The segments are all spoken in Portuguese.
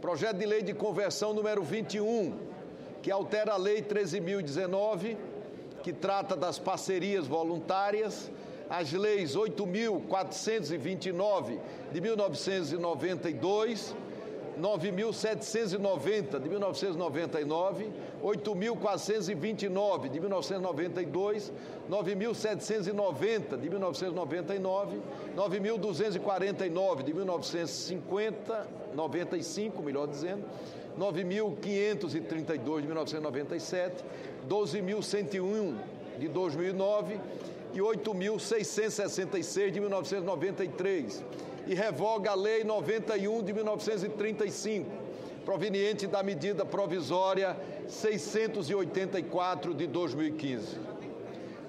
Projeto de lei de conversão número 21, que altera a lei 13.019, que trata das parcerias voluntárias, as leis 8.429 de 1992, 9.790 de 1999, 8.429 de 1992, 9.790 de 1999, 9.249 de 1995, melhor dizendo, 9.532 de 1997, 12.101 de 2009 e 8.666 de 1993. E revoga a Lei 91 de 1935, proveniente da medida provisória 684 de 2015.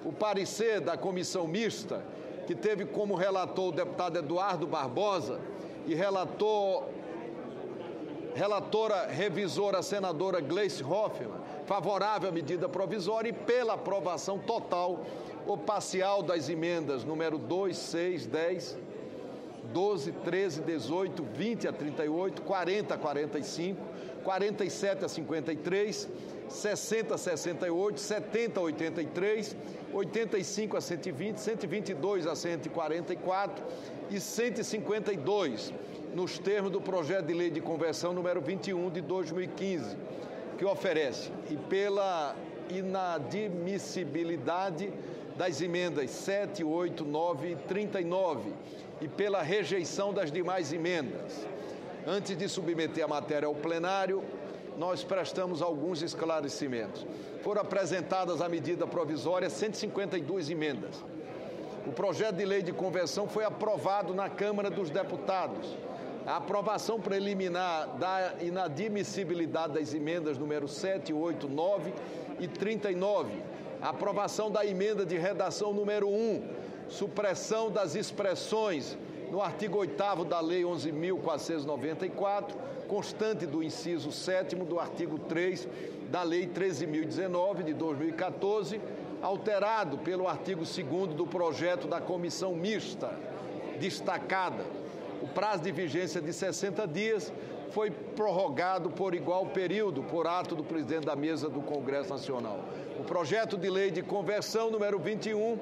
O parecer da comissão mista, que teve como relator o deputado Eduardo Barbosa e relatora revisora a senadora Gleice Hoffmann, favorável à medida provisória e pela aprovação total ou parcial das emendas número 2, 6, 10, 12, 13, 18, 20 a 38, 40 a 45, 47 a 53, 60 a 68, 70 a 83, 85 a 120, 122 a 144 e 152, nos termos do projeto de lei de conversão número 21 de 2015, que oferece, e pela inadmissibilidade das emendas 7, 8, 9 e 39, e pela rejeição das demais emendas. Antes de submeter a matéria ao plenário, nós prestamos alguns esclarecimentos. Foram apresentadas à medida provisória 152 emendas. O projeto de lei de conversão foi aprovado na Câmara dos Deputados. A aprovação preliminar da inadmissibilidade das emendas número 7, 8, 9 e 39. A aprovação da emenda de redação número 1, supressão das expressões no artigo 8º da Lei 11.494, constante do inciso 7º do artigo 3 da Lei 13.019 de 2014, alterado pelo artigo 2º do projeto da comissão mista destacada. O prazo de vigência de 60 dias foi prorrogado por igual período por ato do presidente da mesa do Congresso Nacional. O projeto de lei de conversão número 21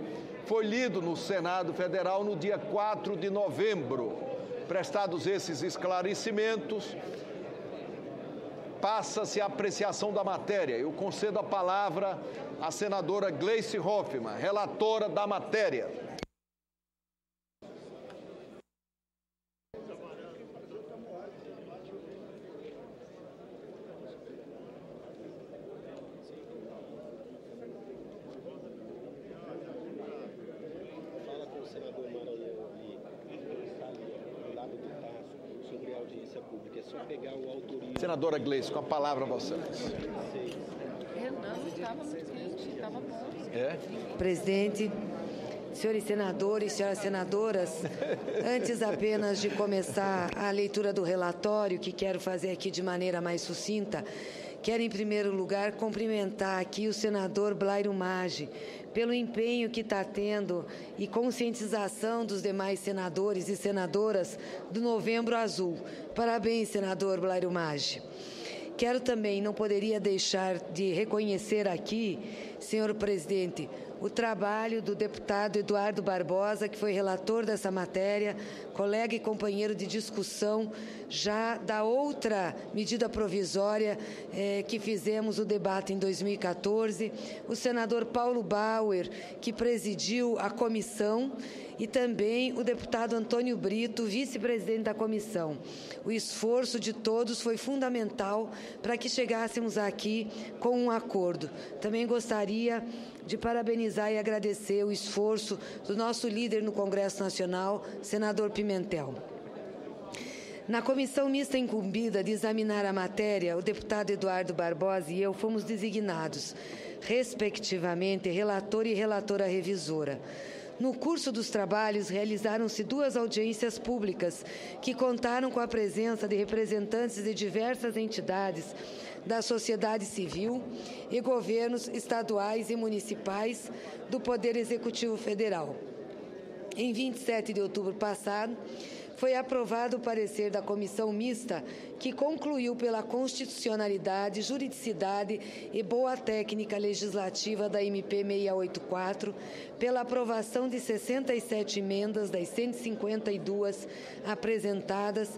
foi lido no Senado Federal no dia 4 de novembro. Prestados esses esclarecimentos, passa-se a apreciação da matéria. Eu concedo a palavra à senadora Gleice Hoffmann, relatora da matéria. Senadora Gleice, com a palavra a você. Estava muito quente, estava bom. Presidente, senhores senadores, senhoras senadoras, antes apenas de começar a leitura do relatório, que quero fazer aqui de maneira mais sucinta, quero, em primeiro lugar, cumprimentar aqui o senador Blairo Maggi pelo empenho que está tendo e conscientização dos demais senadores e senadoras do Novembro Azul. Parabéns, senador Blairo Maggi. Quero também, não poderia deixar de reconhecer aqui, senhor presidente, o trabalho do deputado Eduardo Barbosa, que foi relator dessa matéria, colega e companheiro de discussão já da outra medida provisória que fizemos o debate em 2014, o senador Paulo Bauer, que presidiu a comissão, e também o deputado Antônio Brito, vice-presidente da comissão. O esforço de todos foi fundamental para que chegássemos aqui com um acordo. Também gostaria de parabenizar e agradecer o esforço do nosso líder no Congresso Nacional, senador Pimentel. Na comissão mista incumbida de examinar a matéria, o deputado Eduardo Barbosa e eu fomos designados, respectivamente, relator e relatora revisora. No curso dos trabalhos, realizaram-se 2 audiências públicas que contaram com a presença de representantes de diversas entidades da sociedade civil e governos estaduais e municipais do Poder Executivo Federal. Em 27 de outubro passado, foi aprovado o parecer da comissão mista, que concluiu pela constitucionalidade, juridicidade e boa técnica legislativa da MP 684, pela aprovação de 67 emendas das 152 apresentadas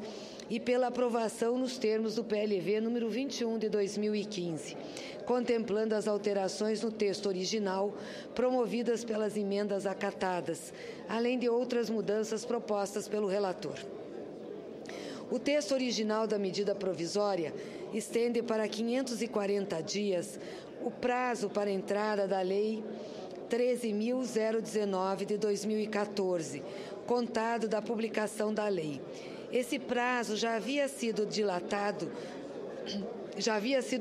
e pela aprovação nos termos do PLV número 21 de 2015, contemplando as alterações no texto original promovidas pelas emendas acatadas, além de outras mudanças propostas pelo relator. O texto original da medida provisória estende para 540 dias o prazo para a entrada da Lei 13.019 de 2014, contado da publicação da lei. Esse prazo já havia sido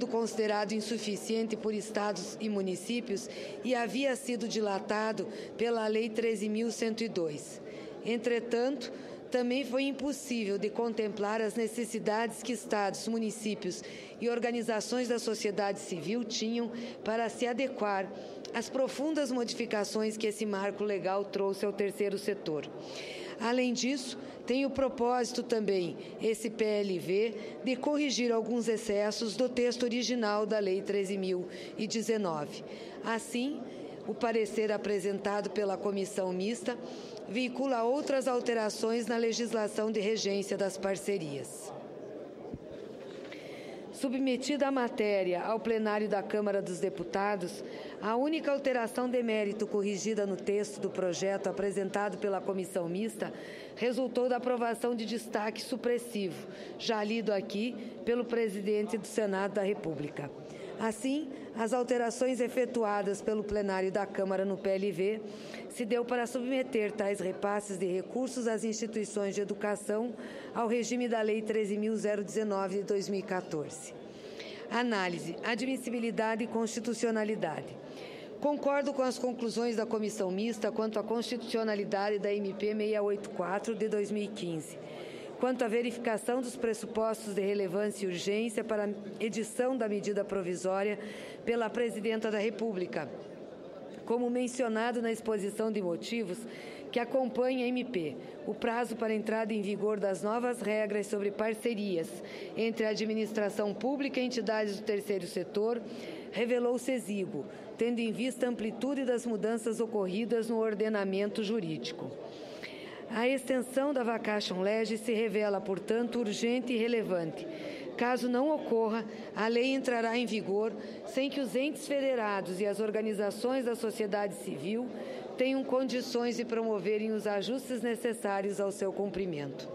considerado insuficiente por estados e municípios e havia sido dilatado pela Lei 13.102. Entretanto, também foi impossível de contemplar as necessidades que estados, municípios e organizações da sociedade civil tinham para se adequar às profundas modificações que esse marco legal trouxe ao terceiro setor. Além disso, tem o propósito também, esse PLV, de corrigir alguns excessos do texto original da Lei 13.019. Assim, o parecer apresentado pela comissão mista vincula outras alterações na legislação de regência das parcerias. Submetida a matéria ao plenário da Câmara dos Deputados, a única alteração de mérito corrigida no texto do projeto apresentado pela comissão mista resultou da aprovação de destaque supressivo, já lido aqui pelo presidente do Senado da República. Assim, as alterações efetuadas pelo plenário da Câmara no PLV se deu para submeter tais repasses de recursos às instituições de educação ao regime da Lei 13.019 de 2014. Análise, admissibilidade e constitucionalidade. Concordo com as conclusões da comissão mista quanto à constitucionalidade da MP 684 de 2015. Quanto à verificação dos pressupostos de relevância e urgência para a edição da medida provisória pela Presidenta da República, como mencionado na exposição de motivos que acompanha a MP, o prazo para entrada em vigor das novas regras sobre parcerias entre a administração pública e entidades do terceiro setor revelou-se exíguo, tendo em vista a amplitude das mudanças ocorridas no ordenamento jurídico. A extensão da vacatio legis se revela, portanto, urgente e relevante. Caso não ocorra, a lei entrará em vigor sem que os entes federados e as organizações da sociedade civil tenham condições de promoverem os ajustes necessários ao seu cumprimento.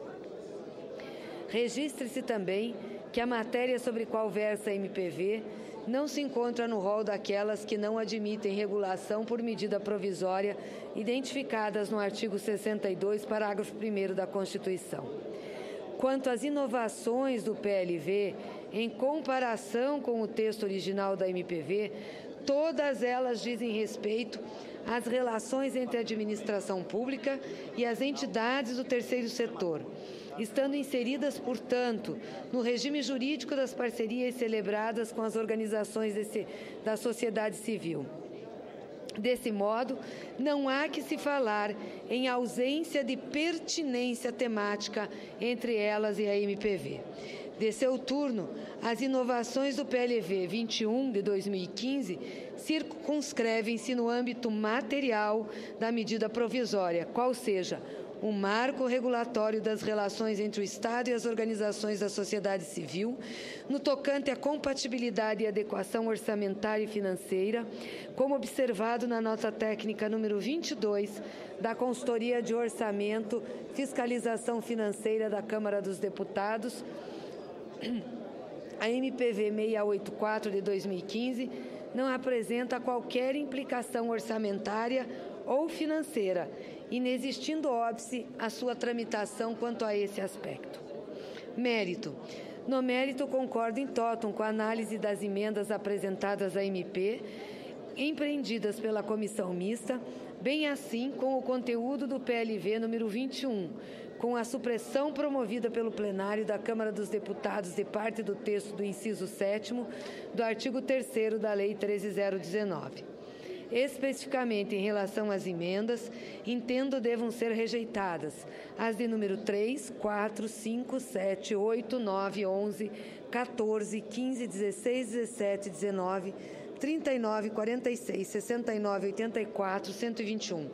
Registre-se também que a matéria sobre qual versa a MPV não se encontra no rol daquelas que não admitem regulação por medida provisória identificadas no artigo 62, parágrafo 1º da Constituição. Quanto às inovações do PLV, em comparação com o texto original da MPV, todas elas dizem respeito às relações entre a administração pública e as entidades do terceiro setor, estando inseridas, portanto, no regime jurídico das parcerias celebradas com as organizações da sociedade civil. Desse modo, não há que se falar em ausência de pertinência temática entre elas e a MPV. De seu turno, as inovações do PLV 21 de 2015 circunscrevem-se no âmbito material da medida provisória, qual seja um marco regulatório das relações entre o Estado e as organizações da sociedade civil, no tocante à compatibilidade e adequação orçamentária e financeira, como observado na nota técnica número 22 da Consultoria de Orçamento, Fiscalização Financeira da Câmara dos Deputados, a MPV 684 de 2015 não apresenta qualquer implicação orçamentária ou financeira, inexistindo óbice a sua tramitação quanto a esse aspecto. Mérito. No mérito, concordo em totum com a análise das emendas apresentadas à MP, empreendidas pela comissão mista, bem assim com o conteúdo do PLV número 21, com a supressão promovida pelo plenário da Câmara dos Deputados de parte do texto do inciso 7º do artigo 3º da Lei 13.019. Especificamente em relação às emendas, entendo devam ser rejeitadas as de número 3, 4, 5, 7, 8, 9, 11, 14, 15, 16, 17, 19, 39, 46, 69, 84, 121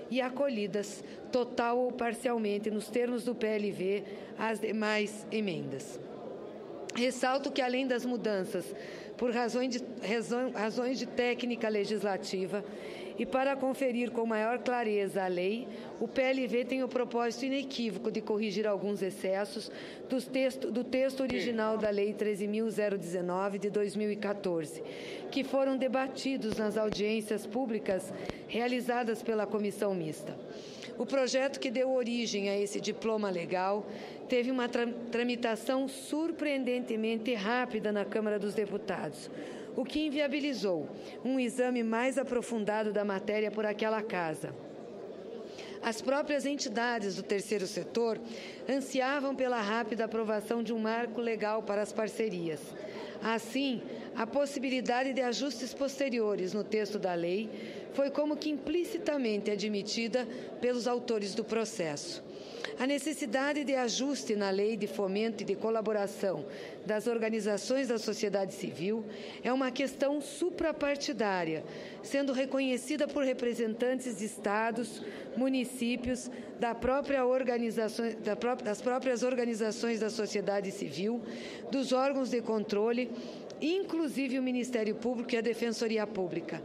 e acolhidas, total ou parcialmente, nos termos do PLV, as demais emendas. Ressalto que, além das mudanças por razões de técnica legislativa e para conferir com maior clareza a lei, o PLV tem o propósito inequívoco de corrigir alguns excessos do texto original da Lei 13.019, de 2014, que foram debatidos nas audiências públicas realizadas pela Comissão Mista. O projeto que deu origem a esse diploma legal teve uma tramitação surpreendentemente rápida na Câmara dos Deputados, o que inviabilizou um exame mais aprofundado da matéria por aquela casa. As próprias entidades do terceiro setor ansiavam pela rápida aprovação de um marco legal para as parcerias. Assim, a possibilidade de ajustes posteriores no texto da lei foi como que implicitamente admitida pelos autores do processo. A necessidade de ajuste na Lei de Fomento e de Colaboração das Organizações da Sociedade Civil é uma questão suprapartidária, sendo reconhecida por representantes de estados, municípios, das próprias organizações da sociedade civil, dos órgãos de controle, inclusive o Ministério Público e a Defensoria Pública.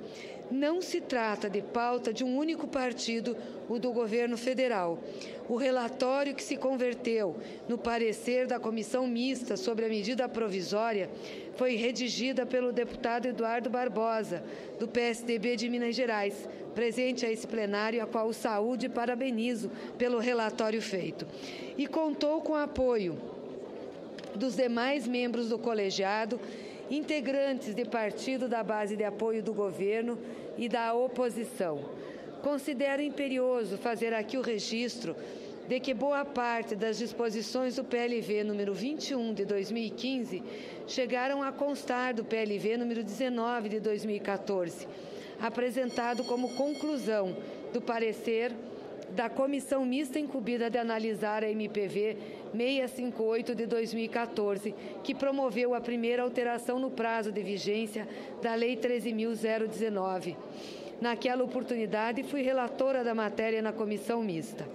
Não se trata de pauta de um único partido, o do governo federal. O relatório que se converteu no parecer da Comissão Mista sobre a medida provisória foi redigida pelo deputado Eduardo Barbosa, do PSDB de Minas Gerais, presente a esse plenário, a qual o saúdo e parabenizo pelo relatório feito. E contou com o apoio dos demais membros do colegiado, integrantes de partido da base de apoio do governo e da oposição. Considero imperioso fazer aqui o registro de que boa parte das disposições do PLV número 21 de 2015 chegaram a constar do PLV número 19 de 2014, apresentado como conclusão do parecer da Comissão Mista incumbida de analisar a MPV 658 de 2014, que promoveu a primeira alteração no prazo de vigência da Lei 13.019. Naquela oportunidade, fui relatora da matéria na Comissão Mista.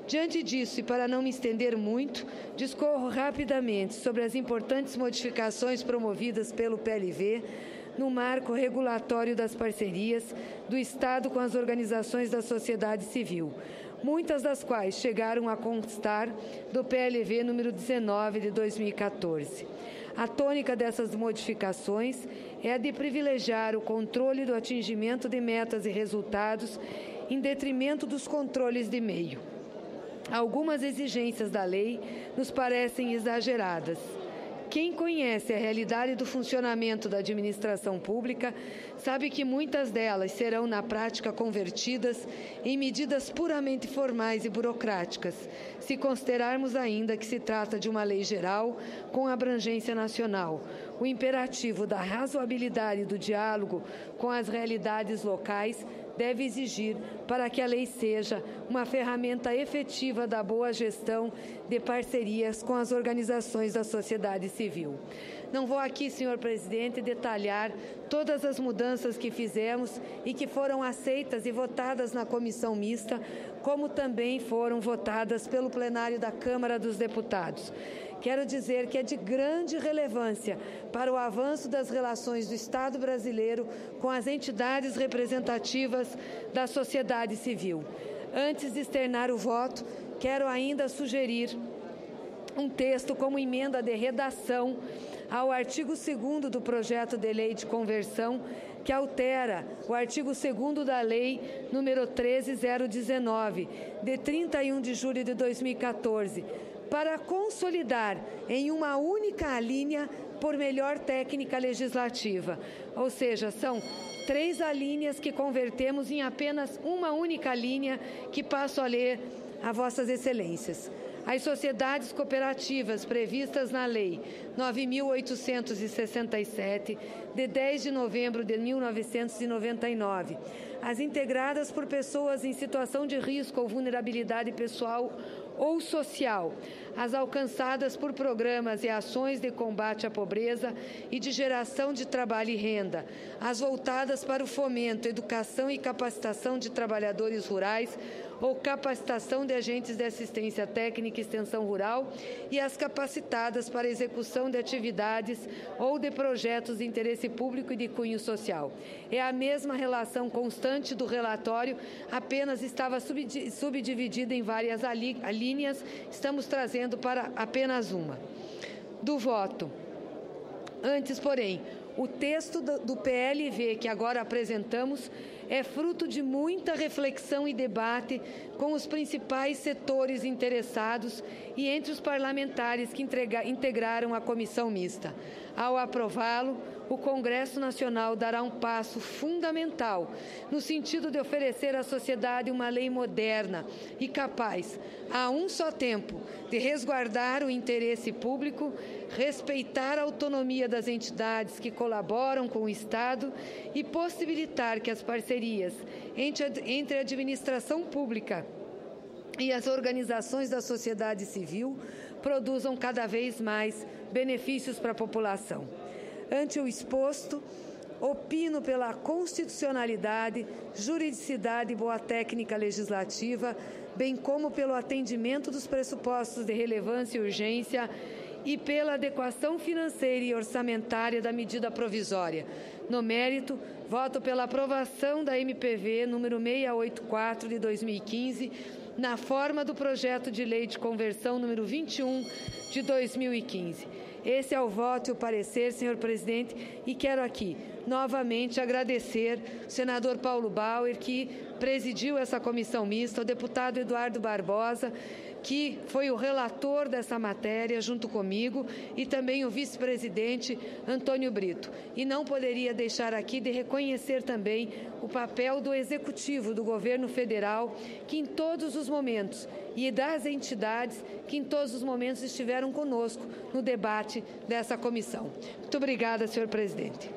Diante disso, e para não me estender muito, discorro rapidamente sobre as importantes modificações promovidas pelo PLV no marco regulatório das parcerias do Estado com as organizações da sociedade civil, muitas das quais chegaram a constar do PLV número 19 de 2014. A tônica dessas modificações é a de privilegiar o controle do atingimento de metas e resultados em detrimento dos controles de meio. Algumas exigências da lei nos parecem exageradas. Quem conhece a realidade do funcionamento da administração pública sabe que muitas delas serão, na prática, convertidas em medidas puramente formais e burocráticas, se considerarmos ainda que se trata de uma lei geral com abrangência nacional. O imperativo da razoabilidade do diálogo com as realidades locais deve exigir para que a lei seja uma ferramenta efetiva da boa gestão de parcerias com as organizações da sociedade civil. Não vou aqui, senhor presidente, detalhar todas as mudanças que fizemos e que foram aceitas e votadas na comissão mista, como também foram votadas pelo plenário da Câmara dos Deputados. Quero dizer que é de grande relevância para o avanço das relações do Estado brasileiro com as entidades representativas da sociedade civil. Antes de externar o voto, quero ainda sugerir um texto como emenda de redação ao artigo 2º do projeto de lei de conversão, que altera o artigo 2º da Lei número 13.019, de 31 de julho de 2014, para consolidar em uma única alínea por melhor técnica legislativa. Ou seja, são 3 alíneas que convertemos em apenas uma única linha que passo a ler a vossas excelências. As sociedades cooperativas previstas na Lei 9.867, de 10 de novembro de 1999, as integradas por pessoas em situação de risco ou vulnerabilidade pessoal ou social, as alcançadas por programas e ações de combate à pobreza e de geração de trabalho e renda, as voltadas para o fomento, educação e capacitação de trabalhadores rurais ou capacitação de agentes de assistência técnica e extensão rural e as capacitadas para execução de atividades ou de projetos de interesse público e de cunho social. É a mesma relação constante do relatório, apenas estava subdividida em várias linhas, estamos trazendo para apenas uma. Do voto. Antes, porém, o texto do PLV que agora apresentamos é fruto de muita reflexão e debate com os principais setores interessados e entre os parlamentares que integraram a comissão mista. Ao aprová-lo, o Congresso Nacional dará um passo fundamental no sentido de oferecer à sociedade uma lei moderna e capaz, a um só tempo, de resguardar o interesse público, respeitar a autonomia das entidades que colaboram com o Estado e possibilitar que as parcerias entre a administração pública e as organizações da sociedade civil produzam cada vez mais benefícios para a população. Ante o exposto, opino pela constitucionalidade, juridicidade e boa técnica legislativa, bem como pelo atendimento dos pressupostos de relevância e urgência e pela adequação financeira e orçamentária da medida provisória. No mérito, voto pela aprovação da MPV número 684 de 2015, na forma do projeto de lei de conversão número 21 de 2015. Esse é o voto e o parecer, senhor presidente, e quero aqui novamente agradecer ao senador Paulo Bauer, que presidiu essa comissão mista, ao deputado Eduardo Barbosa, que foi o relator dessa matéria junto comigo, e também o vice-presidente Antônio Brito. E não poderia deixar aqui de reconhecer também o papel do Executivo do Governo Federal, que em todos os momentos, e das entidades que em todos os momentos estiveram conosco no debate dessa comissão. Muito obrigada, senhor presidente.